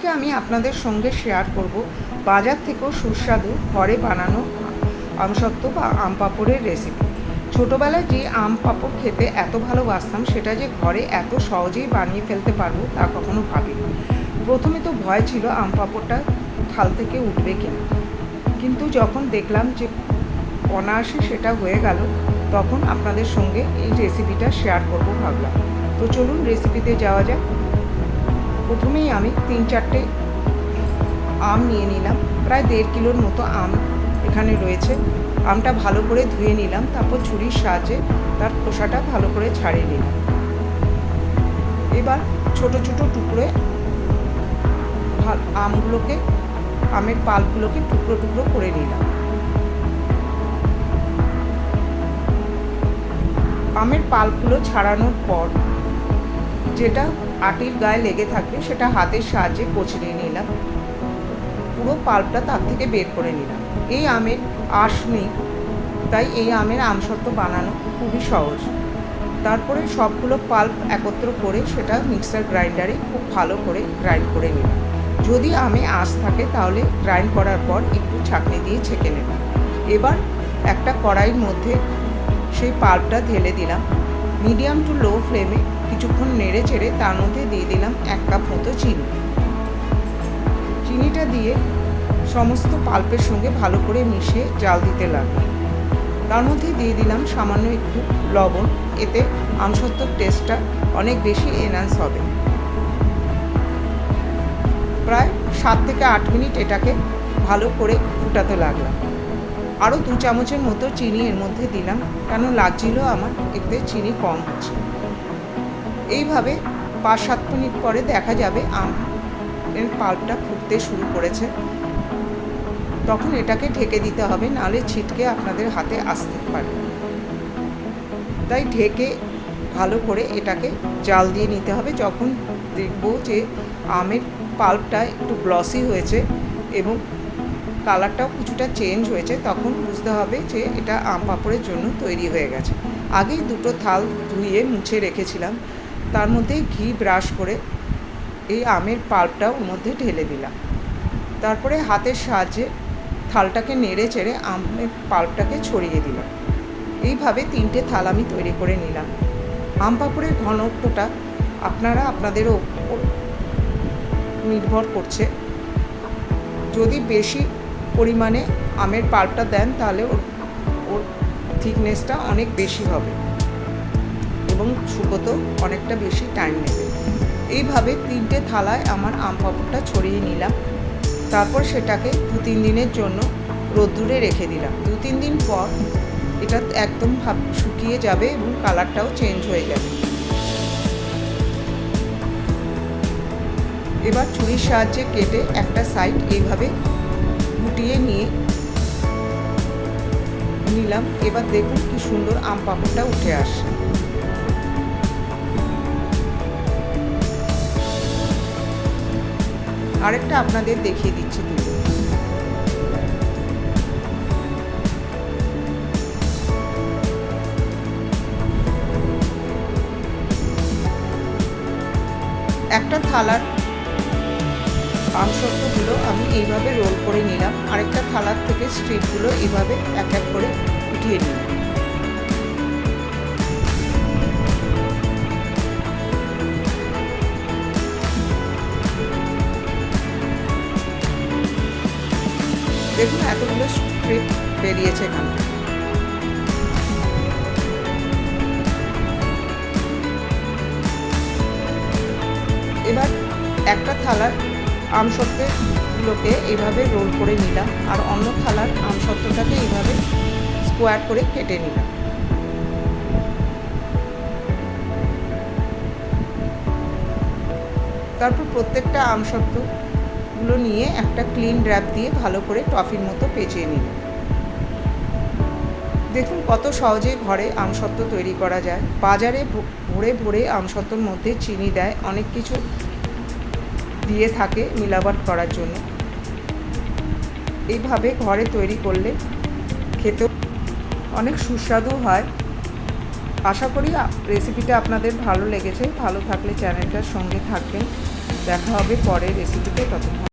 আজকে আমি আপনাদের সঙ্গে শেয়ার করব বাজার থেকেও সুস্বাদু ঘরে বানানো আমসত্ত্ব বা আম পাঁপড়ের রেসিপি। ছোটোবেলায় যে আম পাঁপড় খেতে এত ভালোবাসতাম, সেটা যে ঘরে এত সহজেই বানিয়ে ফেলতে পারবো তা কখনো ভাবিনি। প্রথমে তো ভয় ছিল আম পাঁপড়টা থাল থেকে উঠবে কিনা, কিন্তু যখন দেখলাম যে অনায়াসে সেটা হয়ে গেল, তখন আপনাদের সঙ্গে এই রেসিপিটা শেয়ার করব ভাবলাম। তো চলুন রেসিপিতে যাওয়া যাক। প্রথমেই আমি 3-4টে আম নিয়ে নিলাম। প্রায় 1.5 কিলোর মতো আম এখানে রয়েছে। আমটা ভালো করে ধুয়ে নিলাম, তারপর ছুরির সাহায্যে তার খোসাটা ভালো করে ছাড়িয়ে নিলাম। এবার ছোট ছোট টুকরো আমের পাল্পগুলোকে টুকরো টুকরো করে নিলাম। আমের পাল্পগুলো ছাড়ানোর পর যেটা আটির গায়ে লেগে থাকবে সেটা হাতের সাহায্যে কচলে নিলাম। পুরো পাল্পটা তার থেকে বের করে নিলাম। এই আমের আঁশ নেই, তাই এই আমের আমসত্ত্ব বানানো খুবই সহজ। তারপরে সবগুলো পাল্প একত্র করে সেটা মিক্সার গ্রাইন্ডারে খুব ভালো করে গ্রাইন্ড করে নিলাম। যদি আমে আঁশ থাকে তাহলে গ্রাইন্ড করার পর একটু ছাঁকনি দিয়ে ছেঁকে নেবেন। এবার একটা কড়াইয়ের মধ্যে সেই পাল্পটা ঢেলে দিলাম। মিডিয়াম টু লো ফ্লেমে কিছুক্ষণ নেড়ে চেড়ে তার মধ্যে দিয়ে দিলাম 1 কাপ মতো চিনি। চিনিটা দিয়ে সমস্ত পাল্পের সঙ্গে ভালো করে মিশিয়ে জাল দিতে লাগলাম। তার মধ্যে দিয়ে দিলাম সামান্য একটু লবণ, এতে আমসত্ত্বর টেস্টটা অনেক বেশি এনহ্যান্স হবে। প্রায় 7 থেকে 8 মিনিট এটাকে ভালো করে ফুটাতে লাগলাম। আরও 2 চামচের মতো চিনি এর মধ্যে দিলাম, কেন লাগছিল আমার এতে চিনি কম হচ্ছে। এইভাবে 5-7 মিনিট পরে দেখা যাবে আমের পাল্পটা ফুটতে শুরু করেছে। তখন এটাকে ঢেকে দিতে হবে, নাহলে ছিটকে আপনাদের হাতে আসতে পারে। তাই ঢেকে ভালো করে এটাকে জাল দিয়ে নিতে হবে। যখন দেখব যে আমের পাল্পটা একটু গ্লসি হয়েছে এবং কালারটাও কিছুটা চেঞ্জ হয়েছে, তখন বুঝতে হবে যে এটা আম পাঁপড়ের জন্য তৈরি হয়ে গেছে। আগেই 2টো থাল ধুয়ে মুছে রেখেছিলাম, তার মধ্যে ঘি ব্রাশ করে এই আমের পাল্পটা ওর মধ্যে ঢেলে দিলাম। তারপরে হাতের সাহায্যে থালটাকে নেড়ে চেড়ে আমের পাল্পটাকে ছড়িয়ে দিলাম। এইভাবে 3টে থাল আমি তৈরি করে নিলাম। আম পাঁপড়ের ঘনত্বটা আপনারা আপনাদের ওপর নির্ভর করছে। যদি বেশি পরিমাণে আমের পাল্পটা দেন তাহলে ওর থিকনেসটা অনেক বেশি হবে এবং শুকোতেও অনেকটা বেশি টাইম নেবে। এইভাবে 3টে থালায় আমার আম পাঁপড়টা ছড়িয়ে নিলাম। তারপর সেটাকে 2-3 দিনের জন্য রোদ্দুরে রেখে দিলাম। 2-3 দিন পর এটা একদম শুকিয়ে যাবে এবং কালারটাও চেঞ্জ হয়ে যাবে। এবার ছুরির সাহায্যে কেটে একটা সাইড এইভাবে গুটিয়ে নিলাম। এবার দেখুন কি সুন্দর আম পাঁপড়টা উঠে আসছে। আরেকটা আপনাদের দেখিয়ে দিচ্ছি তুলে। একটা থালার আমসত্ত্বগুলো আমি এইভাবে রোল করে নিলাম। আরেকটা থালার থেকে স্ট্রিপগুলো এইভাবে এক এক করে উঠিয়ে নিলাম। দেখুন এতগুলো স্ট্রিপ বেরিয়েছে এখান থেকে। এবার একটা থালার আমসত্ত্বগুলোকে এইভাবে রোল করে নিলাম, আর অন্য থালার আমসত্ত্বটাকে এইভাবে স্কোয়ার করে কেটে নিলাম। তারপর প্রত্যেকটা আমসত্ত্বগুলো নিয়ে একটা ক্লিন র্যাপ দিয়ে ভালো করে টফির মতো পেঁচিয়ে নিলাম। দেখুন কত সহজে ঘরে আমসত্ত্ব তৈরি করা যায়। বাজারে ভরে ভরে আমসত্ত্বর মধ্যে চিনি দেয়, অনেক কিছু দিয়ে থাকে মিলাবট করার জন্য। এইভাবে ঘরে তৈরি করলে খেতেও অনেক সুস্বাদু হয়। আশা করি রেসিপিটা আপনাদের ভালো লেগেছে। ভালো থাকলে চ্যানেলটার সঙ্গে থাকবেন দেখা হবে পরের রেসিপিতে, ততক্ষণ